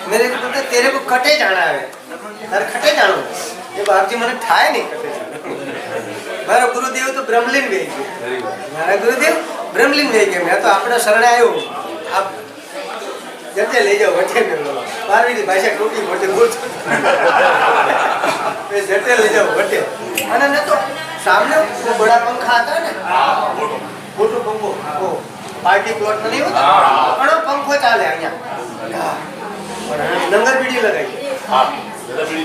मेरे को पता तेरे को कटे जाना है तार खटे जानो ये बापजी मैंने ठाए नहीं कटे जाना मारा गुरुदेव तो ब्रह्मलीन वे मारा गुरुदेव ब्रह्मलीन वे गए मैं तो अपना शरण आयो आप जल्दी ले जाओ बच्चे में पारवी की भाषा टोटी मोटे बोल मैं जल्दी ले जाओ बच्चे अने न तो सामने वो बड़ा पंखा आता है ना मोटो पंखो वो पार्टी प्लॉट में नहीं होता घणो पंखो चाले अहिया और नंगर बीड़ी लगाई हां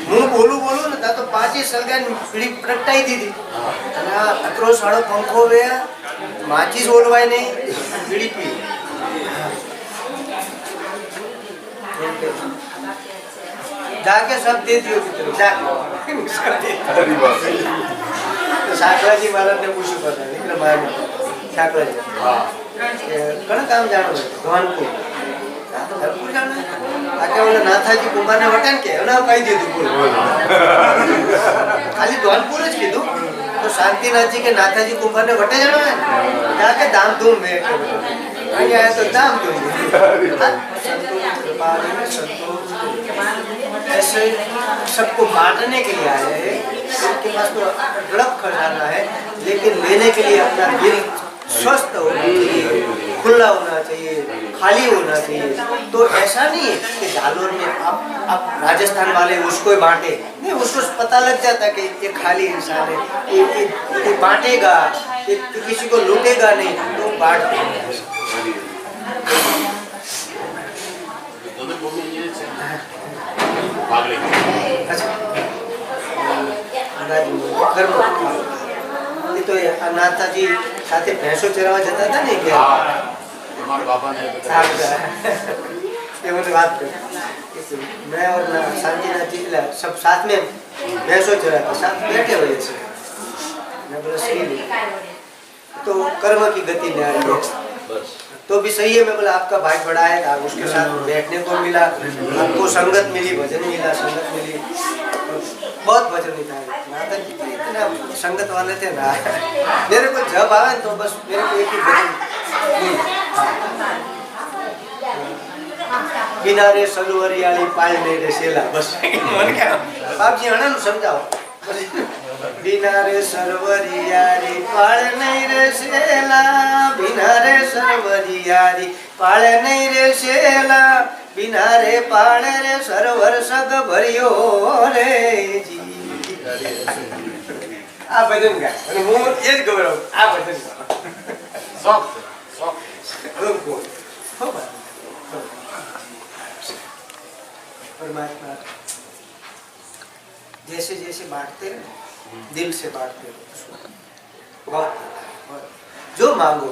હું બોલું ને તા તો 5 સલગા બીડી પ્રગટાઈ દીધી અને આ અતરો સાળો પંખો વે માચીસ ઓલવાય નહીં બીડી પી जाके सब दे दियो मित्र जाके अरे बाप शाकलाजी महाराज ने पूछ्યું पता मित्र महाराज शाकलाजी हां कण काम जानो धनपुर धनपुर जानो आके बोले नाथाजी कुमार ने वटन के ना कही दीधું बोल खाली धनपुर જ કીધું तो शांतिनाथ जी के नाथाजी कुमार ने वटे जानो है जाके धाम धूम में आया तो धाम धूम ऐसे सबको बांटने के लिए आए हैं उनके पास तो अढळक खजाना है लेकिन लेने के लिए अपना दिल स्वस्थ होना चाहिए खुला होना चाहिए खाली होना चाहिए तो ऐसा नहीं है कि जालोर में आप राजस्थान वाले उसको ही बांटे नहीं उसको पता लग जाता है कि ये खाली इंसान है ये बांटेगा ये किसी को लूटेगा नहीं तो बांट देंगे तो नाथाजी साथे भैंसो चरावा जता था नहीं क्या हमारे बाबा ने ये मुझे बात कर मैं और शांतिनाथ जी सब साथ में भैंसो चराते साथ बैठे हुए थे मैं बोला सही नहीं तो कर्म की गति में आ रही है तो भी सही है मैं बोला आपका भाई बड़ा है आप उसके साथ बैठने को मिला आपको संगत मिली भजन मिला संगत मिली बहुत भजन मिला नाथ जी तो इतना संगत वाले थे ना मेरे को जब आवे तो बस मेरे को एक ही भजन बिना रे सलवरियाली पाल नहीं रे सेला बस मन क्या बाप जी अणन समझाओ बिना रे सरवरियारी पाल नहीं रे सेला बिना रे सरवरियारी पाल नहीं रे सेला बिना रे पाल रे सरवर सग भरियो रे जी आ भजन गाय અને હું એ જ ગવરાવ આ ભજન શોખ શોખ રૂકો હો परमात्मा जैसे जैसे बांटते हैं दिल से बांटते हैं जो मांगो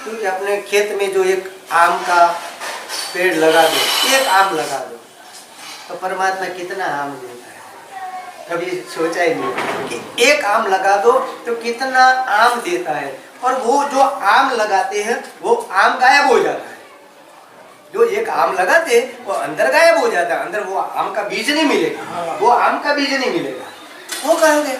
क्योंकि अपने खेत में जो एक आम का पेड़ लगा दो एक आम लगा दो तो परमात्मा कितना आम देता है कभी सोचा ही नहीं कि एक आम लगा दो तो कितना आम देता है और वो जो आम लगाते हैं वो आम गायब हो जाता है जो एक आम लगाते वो अंदर गायब हो जाता है अंदर वो आम का बीज नहीं मिलेगा वो आम का बीज नहीं मिलेगा वो कहोगे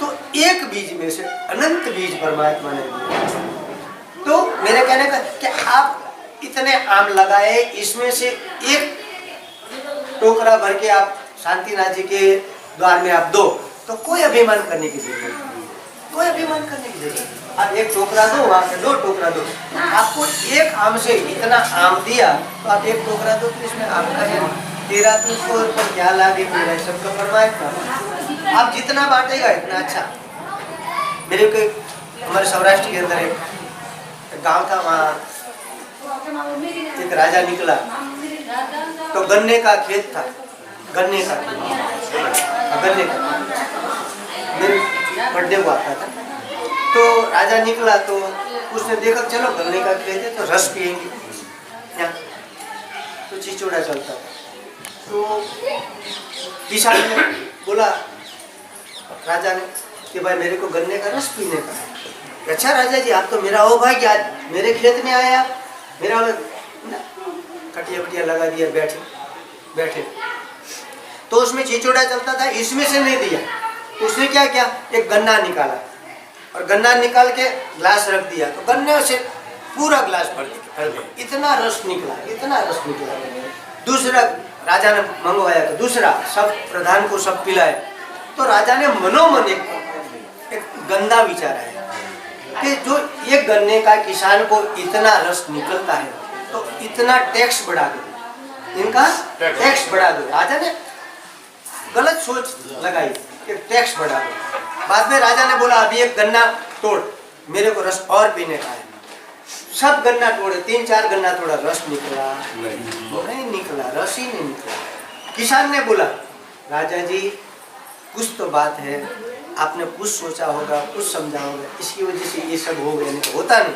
तो एक बीज में से अनंत बीज परमात्मा ने दिया तो मेरे कहने का कि आप इतने आम लगाए इसमें से एक टोकरा भर के आप शांतिनाथ जी के द्वार में आप दो तो कोई अभिमान करने की जरूरत नहीं कोई अभिमान करने की जरूरत नहीं आप एक टोकरा दो वहां से 2 टोकरा दो आपको एक आम से इतना आम दिया तो आप एक टोकरा दो तो इसमें आपका है तेरा तुझको पर क्या लागे मेरा सबका परमात्मा आप जितना बांटेगा इतना अच्छा मेरे को हमारे सौराष्ट्र के अंदर एक गांव था वहाँ एक राजा निकला तो गन्ने का खेत था गन्ने का मेरे बर्थडे को आता था तो राजा निकला तो उसने देखा चलो गन्ने का खेत है तो रस पिएंगे तो चिचोड़ा चलता तो किसान ने बोला राजा ने कि भाई मेरे को गन्ने का रस पीने का है अच्छा राजा जी आप तो मेरा हो भाई आज मेरे खेत में आए आप मेरा कटिया वटिया लगा दिया बैठे बैठे तो उसमें चिचोड़ा चलता था इसमें से नहीं दिया उसने क्या किया एक गन्ना निकाला और गन्ना निकाल के ग्लास रख दिया तो गन्ने से पूरा गिलास भर दिया, इतना रस निकला, इतना रस निकला। दूसरा राजा ने मंगवाया, तो दूसरा सब प्रधान को सब पिलाए। तो राजा ने मनोमन एक गंदा विचार आया कि जो एक गन्ने का किसान को इतना रस निकलता है तो इतना टैक्स बढ़ा दो, इनका टैक्स बढ़ा दो। राजा ने गलत सोच लगाई कि टैक्स बढ़ा दो। बाद में राजा ने बोला अभी एक गन्ना तोड़, मेरे को रस और पीने का है। सब गन्ना तोड़े, 3-4 गन्ना तोड़ा, रस निकला नहीं निकला, रस ही नहीं निकला। किसान ने बोला राजा जी कुछ तो बात है, आपने कुछ सोचा होगा, कुछ समझा होगा, इसकी वजह से ये सब हो गया, नहीं तो होता नहीं।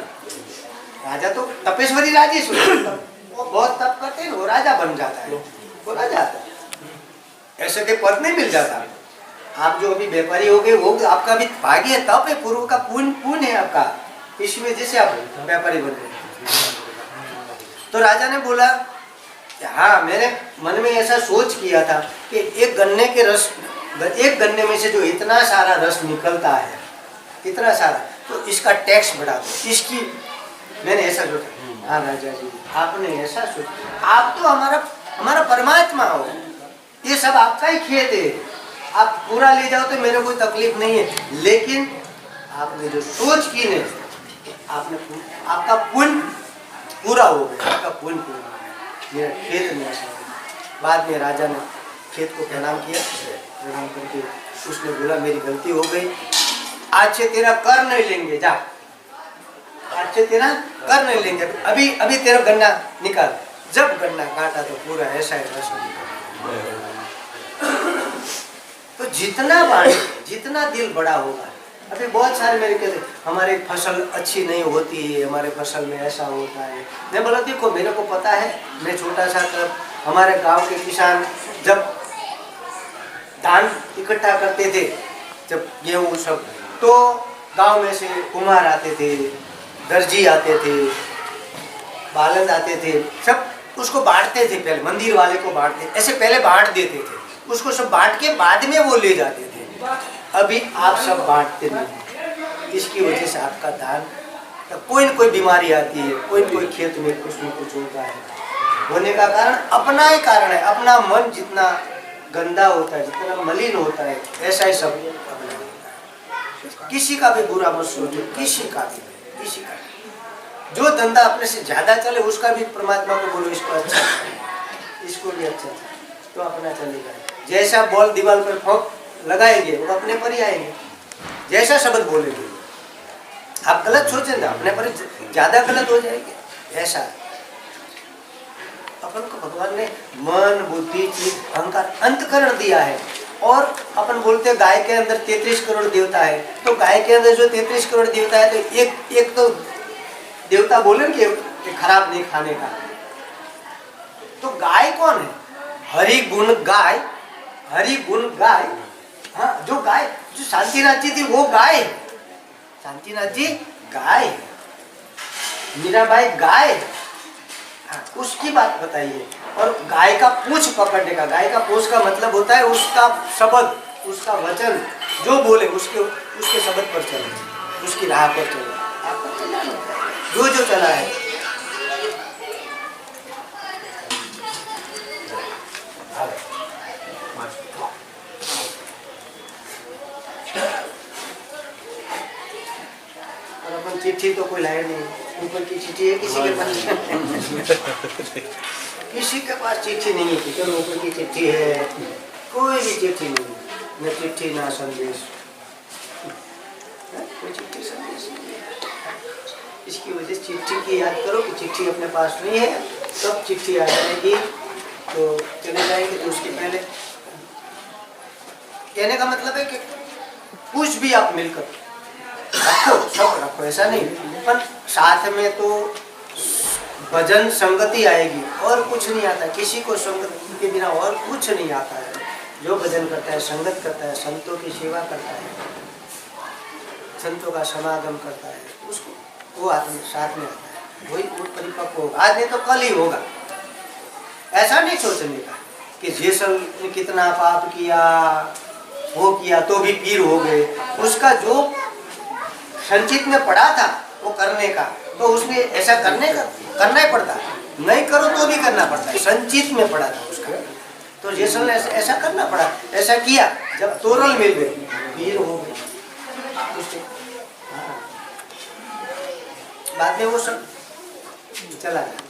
राजा तो तपेश्वरी राजी वो बहुत तप करते हैं, वो राजा बन जाता है, वो राजा आता है, ऐसे के पद नहीं मिल जाता। आप जो अभी व्यापारी हो गए वो आपका भी भाग्य तप है, पूर्व का पुण्य है आपका, इस वजह से आप व्यापारी बन गए। तो राजा ने बोला हाँ, मैंने मन में ऐसा सोच किया था कि एक गन्ने में से जो इतना सारा रस निकलता है, इतना सारा, तो इसका टैक्स बढ़ा दो, इसकी मैंने ऐसा सोचा। हाँ राजा जी आपने ऐसा सोचा, आप तो हमारा परमात्मा हो, ये सब आपका ही खेत है, आप पूरा ले जाओ तो मेरे कोई तकलीफ नहीं है, लेकिन आपने जो सोच की ने, आपका पुण्य पूरा हो गया, आपका पुण्य पूरा हो गया, मेरा खेत में ऐसा। बाद में राजा ने खेत को प्रणाम किया, प्रणाम करके उसने बोला मेरी गलती हो गई, आज से तेरा कर नहीं लेंगे, जा आज से तेरा कर नहीं लेंगे, अभी तेरा गन्ना निकाल। जब गन्ना काटा तो पूरा ऐसा रस निकला। तो जितना बांटे, जितना दिल बड़ा होगा। अभी बहुत सारे मेरे कहते हमारे फसल अच्छी नहीं होती है, हमारे फसल में ऐसा होता है। मैं बोला देखो मेरे को पता है, मैं छोटा सा तब हमारे गांव के किसान जब धान इकट्ठा करते थे, जब गेहूँ सब, तो गांव में से कुम्हार आते थे, दर्जी आते थे, बालंद आते थे, सब उसको बांटते थे। पहले मंदिर वाले को बांटते, ऐसे पहले बांट देते थे उसको, सब बांट के बाद में वो ले जाते थे। अभी आप सब बांटते नहीं, इसकी वजह से आपका धान कोई न कोई बीमारी आती है, कोई न कोई खेत में कुछ न कुछ होता है। होने का कारण अपना ही कारण है, अपना मन जितना गंदा होता है, जितना मलिन होता है, ऐसा ही सब अपना होता है। किसी का भी बुरा मत सोचो, किसी का भी। जो धंधा अपने से ज्यादा चले उसका भी परमात्मा को बोलो इसको अच्छा, इसको भी अच्छा, तो अपना चलेगा। जैसा बॉल दीवार पर ठोक लगाएंगे वो अपने पर ही आएंगे, जैसा शब्द बोलेंगे। आप गलत सोचेंगे अपने पर ज्यादा गलत हो जाएंगे। ऐसा अपन को भगवान ने मन बुद्धि चित्त अहंकार अंतकरण दिया है, और अपन बोलते हैं गाय के अंदर 33 करोड़ देवता है, तो गाय के अंदर जो 33 करोड़ देवता है, तो एक तो देवता बोले कि खराब नहीं खाने का। तो गाय कौन है? हरि गुण गाय, हरि गुण गाय। हाँ, जो गाय, जो शांतिनाथ जी थी वो गाय है, शांतिनाथ जी गाय है, मीराबाई गाय है। हाँ, उसकी बात बताइए। और गाय का पूंछ पकड़ने का, गाय का पूंछ का मतलब होता है उसका शब्द, उसका वचन जो बोले उसके शब्द पर चले, उसकी राह पर चले, आपको चलना होता है जो चला है। और अपन चिट्ठी तो कोई लाए नहीं, ऊपर की चिट्ठी है किसी के पास किसी के पास चिट्ठी नहीं है, चलो ऊपर की चिट्ठी है, कोई भी चिट्ठी नहीं, न चिट्ठी ना संदेश, कोई चिट्ठी संदेश नहीं। इसकी वजह से चिट्ठी की याद करो कि चिट्ठी अपने पास नहीं है, तब चिट्ठी आ जाएगी तो चले जाएंगे। तो उसके पहले कहने का मतलब है कि कुछ भी आप मिलकर रखो, सब रखो, ऐसा नहीं, पर साथ में तो भजन संगति आएगी, और कुछ नहीं आता। किसी को संगति के बिना और कुछ नहीं आता है। जो भजन करता है, संगत करता है, संतों की सेवा करता है, संतों का समागम करता है, उसको वो आत्मा साथ में आता है, वही वो परिपक्व होगा। आज नहीं तो कल ही होगा। ऐसा नहीं सोचने का कि जैसा ने कितना पाप किया, वो किया तो भी पीर हो गए। उसका जो संचित में पड़ा था वो करने का, तो उसने ऐसा करना ही पड़ता, नहीं करो तो भी करना पड़ता है, संचित में पड़ा था उसका। तो जैसल ने ऐसा करना पड़ा, ऐसा किया, जब तोरल मिल गई वीर हो गई, बाद में वो सब चला गया।